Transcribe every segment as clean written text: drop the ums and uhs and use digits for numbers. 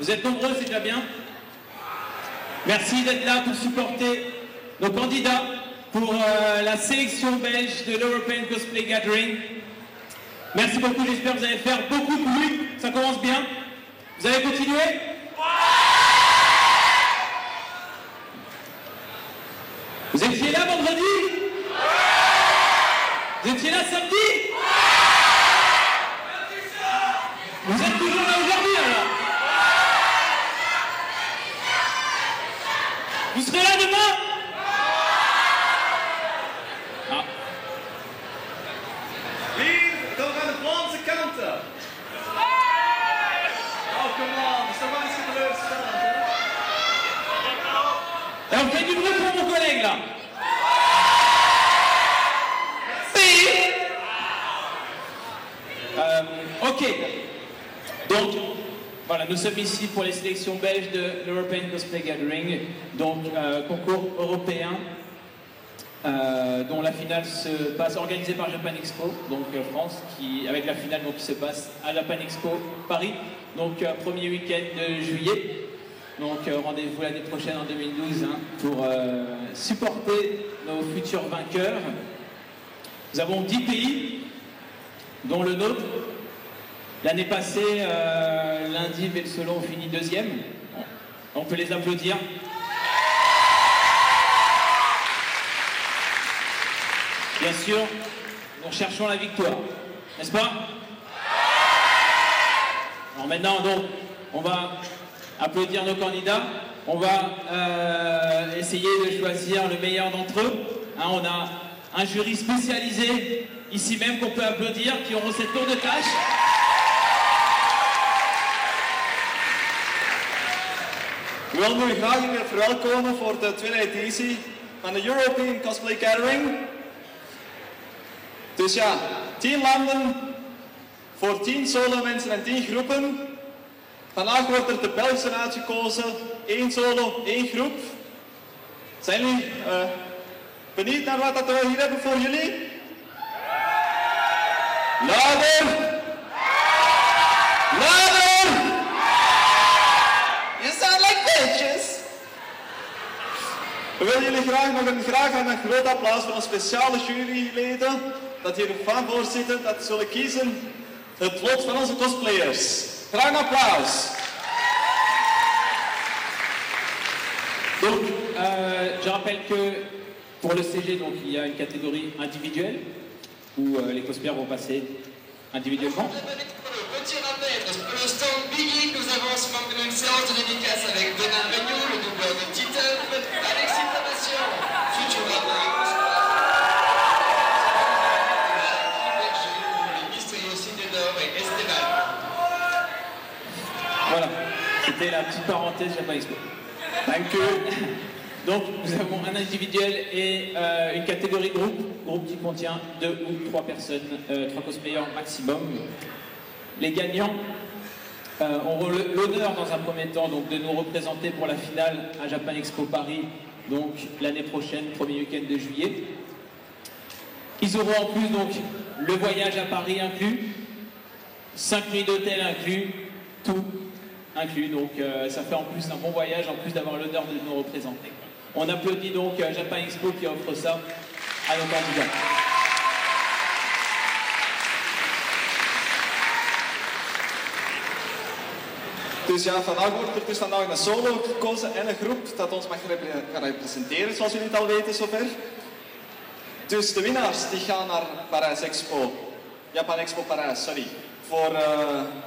Vous êtes nombreux, c'est déjà bien. Merci d'être là pour supporter nos candidats pour la sélection belge de l'European Cosplay Gathering. Merci beaucoup, j'espère que vous allez faire beaucoup de bruit. Ça commence bien. Vous allez continuer ? Vous étiez là vendredi ? Vous étiez là samedi ? Vous êtes toujours là aujourd'hui alors ? Vous serez là demain ? Ah. Wie komt aan de Vlaamse kanten? Oh, come on, dat is toch wel eens teleurstellend, hè? Alors, faites du bruit pour mon collègue là. Ok. Donc, voilà, nous sommes ici pour les sélections belges de l'European Cosplay Gathering, donc concours européen dont la finale se passe, organisée par Japan Expo, donc France, avec la finale donc, qui se passe à Japan Expo Paris, donc premier week-end de juillet. Donc rendez-vous l'année prochaine en 2012 pour supporter nos futurs vainqueurs. Nous avons 10 pays, dont le nôtre. L'année passée, lundi, Velsolon finit deuxième. On peut les applaudir. Bien sûr, nous recherchons la victoire, n'est-ce pas? Alors maintenant, donc, on va applaudir nos candidats. On va essayer de choisir le meilleur d'entre eux. On a un jury spécialisé ici même qu'on peut applaudir, qui auront cette lourde tâche. We willen jullie graag hier weer verwelkomen voor de tweede editie van de European Cosplay Gathering. Dus ja, 10 landen voor 10 solo mensen en 10 groepen. Vandaag wordt er de Belgische uitgekozen, 1 solo, 1 groep. Zijn jullie benieuwd naar wat we hier hebben voor jullie? Luider! Luider! You sound like bitches! We willen jullie graag een groot applaus voor onze speciale juryleden dat hier van voor zitten, dat zullen kiezen het lot van onze cosplayers. Graag een applaus! Donc, je rappelle que pour le CG, donc, il y a une catégorie individuelle où les cosplayers vont passer individuellement. Petit rappel, pour le stand Biggie, nous avons en ce moment une séance de dédicace avec Bernard Regnault, le doubleur de Titeuf, Alexis Tabassion, Futurama, le mystérieux Ciné d'Or et Esteban. Voilà, c'était la petite parenthèse Japan Expo. Donc, nous avons un individuel et une catégorie groupe qui contient 2 ou 3 personnes, 3 cosplayers maximum. Les gagnants auront l'honneur dans un premier temps donc, de nous représenter pour la finale à Japan Expo Paris, donc l'année prochaine, premier week-end de juillet. Ils auront en plus donc le voyage à Paris inclus, 5 nuits d'hôtel inclus, tout inclus. Donc ça fait en plus un bon voyage, en plus d'avoir l'honneur de nous représenter. On applaudit donc Japan Expo qui offre ça à nos candidats. Dus ja, vandaag wordt er dus vandaag een solo gekozen en een groep dat ons mag gaan representeren, zoals jullie het al weten zover. Dus de winnaars die gaan naar Parijs Expo, Japan Expo Parijs, sorry, voor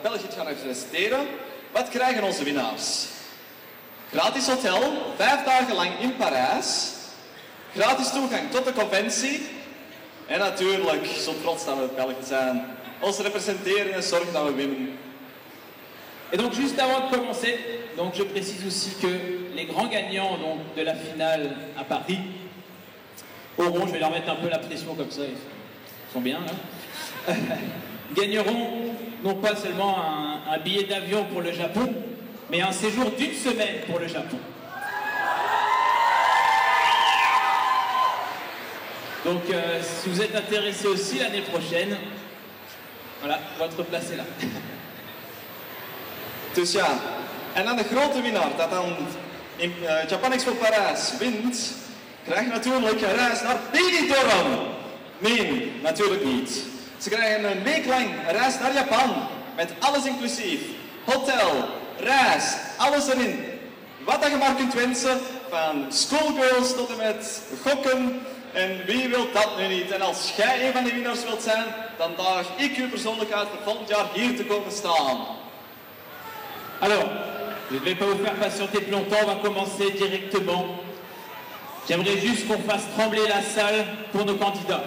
België te gaan representeren. Wat krijgen onze winnaars? Gratis hotel, 5 dagen lang in Parijs, gratis toegang tot de conventie en natuurlijk, zo trots dat we Belgen zijn, ons representeren en zorgen dat we winnen. Et donc juste avant de commencer, donc je précise aussi que les grands gagnants donc, de la finale à Paris auront, je vais leur mettre un peu la pression comme ça, ils sont bien là, gagneront non pas seulement un billet d'avion pour le Japon, mais un séjour d'1 semaine pour le Japon. Donc si vous êtes intéressé aussi l'année prochaine, voilà, votre place est là. Dus ja, En dan de grote winnaar, dat dan in Japan Expo Parijs wint, krijgt natuurlijk een reis naar Benidorm. Nee, natuurlijk niet. Ze krijgen een week lang een reis naar Japan, met alles inclusief. Hotel, reis, alles erin. Wat dat je maar kunt wensen, van schoolgirls tot en met gokken. En wie wil dat nu niet? En als jij een van die winnaars wilt zijn, dan daag ik u persoonlijk uit voor volgend jaar hier te komen staan. Alors, je ne vais pas vous faire patienter plus longtemps, on va commencer directement. J'aimerais juste qu'on fasse trembler la salle pour nos candidats.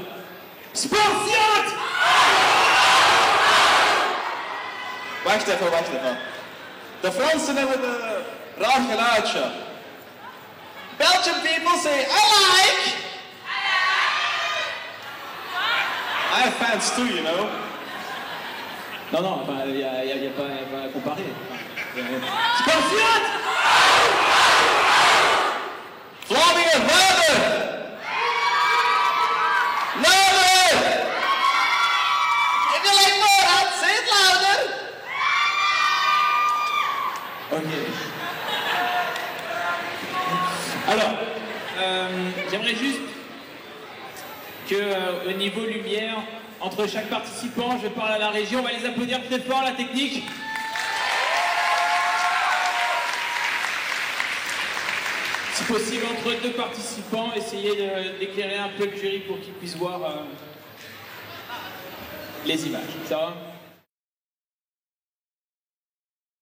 Spartiate! Wacht even, wacht even. De Fransen hebben een raar geluidje. Belgian people say, I like! I have fans too, you know. Non, non, il n'y a pas à comparer. Spartiate! Vlamingen, louder! Louder! If you like more, I'll say it louder! Ok. Alors, j'aimerais juste que au niveau lumière, entre chaque participant, je parle à la régie, on va les applaudir très fort, la technique. Si possible, entre deux participants, essayez d'éclairer un peu le jury pour qu'ils puissent voir les images. Ça va ?